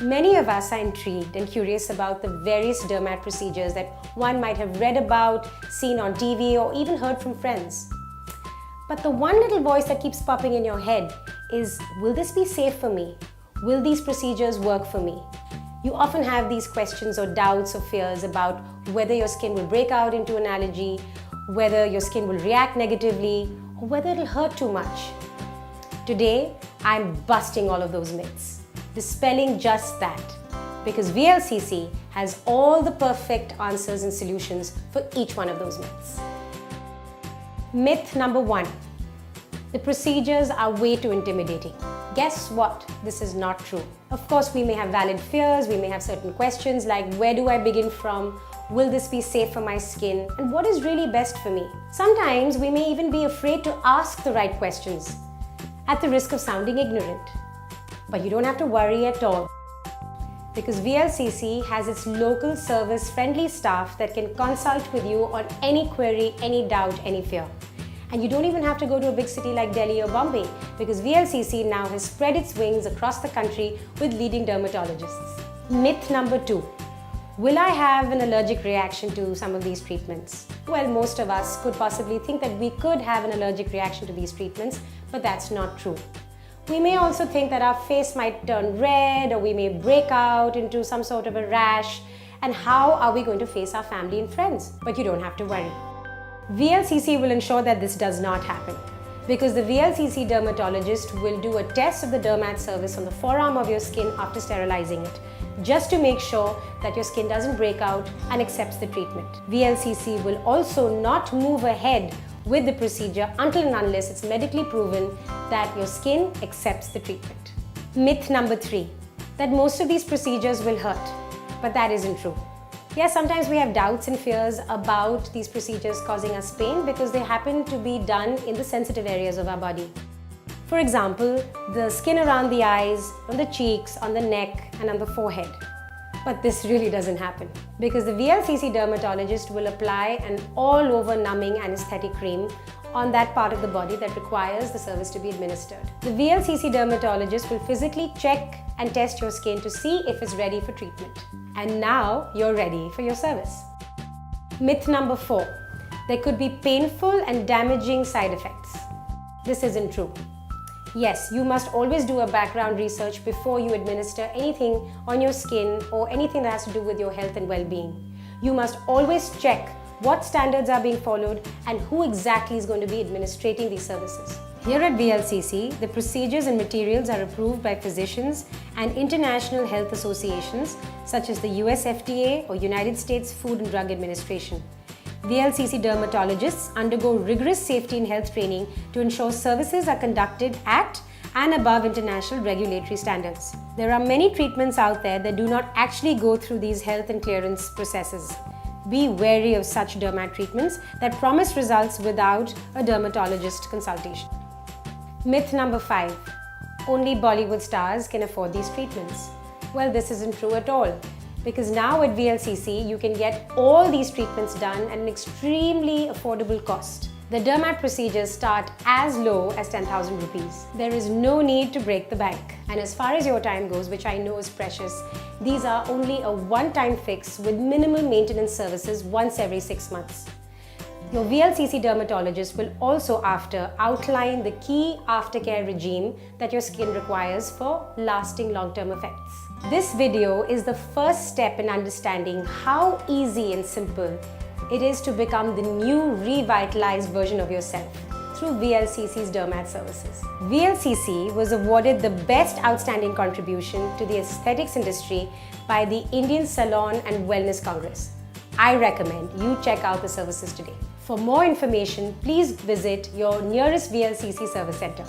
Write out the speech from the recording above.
Many of us are intrigued and curious about the various dermat procedures that one might have read about, seen on TV, or even heard from friends. But the one little voice that keeps popping in your head is, will this be safe for me? Will these procedures work for me? You often have these questions or doubts or fears about whether your skin will break out into an allergy, whether your skin will react negatively, or whether it'll hurt too much. Today, I'm busting all of those myths, dispelling just that, because VLCC has all the perfect answers and solutions for each one of those myths. Myth number 1. The procedures are way too intimidating. Guess what? This is not true. Of course, we may have valid fears, we may have certain questions like where do I begin from? Will this be safe for my skin? And what is really best for me? Sometimes we may even be afraid to ask the right questions at the risk of sounding ignorant. But you don't have to worry at all, because VLCC has its local service-friendly staff that can consult with you on any query, any doubt, any fear. And you don't even have to go to a big city like Delhi or Bombay, because VLCC now has spread its wings across the country with leading dermatologists. Myth number 2. Will I have an allergic reaction to some of these treatments? Well, most of us could possibly think that we could have an allergic reaction to these treatments, but that's not true. We may also think that our face might turn red, or we may break out into some sort of a rash, and how are we going to face our family and friends? But you don't have to worry. VLCC will ensure that this does not happen, because the VLCC dermatologist will do a test of the dermat service on the forearm of your skin after sterilizing it, just to make sure that your skin doesn't break out and accepts the treatment. VLCC will also not move ahead with the procedure until and unless it's medically proven that your skin accepts the treatment. Myth number 3, that most of these procedures will hurt, but that isn't true. Yes, sometimes we have doubts and fears about these procedures causing us pain because they happen to be done in the sensitive areas of our body. For example, the skin around the eyes, on the cheeks, on the neck, and on the forehead. But this really doesn't happen, because the VLCC dermatologist will apply an all-over numbing anesthetic cream on that part of the body that requires the service to be administered. The VLCC dermatologist will physically check and test your skin to see if it's ready for treatment. And now you're ready for your service. Myth number 4. There could be painful and damaging side effects. This isn't true. Yes, you must always do a background research before you administer anything on your skin or anything that has to do with your health and well-being. You must always check what standards are being followed and who exactly is going to be administrating these services. Here at VLCC, the procedures and materials are approved by physicians and international health associations such as the US FDA or United States Food and Drug Administration. VLCC dermatologists undergo rigorous safety and health training to ensure services are conducted at and above international regulatory standards. There are many treatments out there that do not actually go through these health and clearance processes. Be wary of such dermat treatments that promise results without a dermatologist consultation. Myth number 5. Only Bollywood stars can afford these treatments. Well, this isn't true at all, because now at VLCC you can get all these treatments done at an extremely affordable cost. The dermat procedures start as low as 10,000 rupees. There is no need to break the bank. And as far as your time goes, which I know is precious, these are only a one-time fix with minimal maintenance services once every 6 months. Your VLCC dermatologist will also outline the key aftercare regime that your skin requires for lasting long-term effects. This video is the first step in understanding how easy and simple it is to become the new revitalized version of yourself through VLCC's dermat services. VLCC was awarded the Best Outstanding Contribution to the Aesthetics Industry by the Indian Salon and Wellness Congress. I recommend you check out the services today. For more information, please visit your nearest VLCC service center.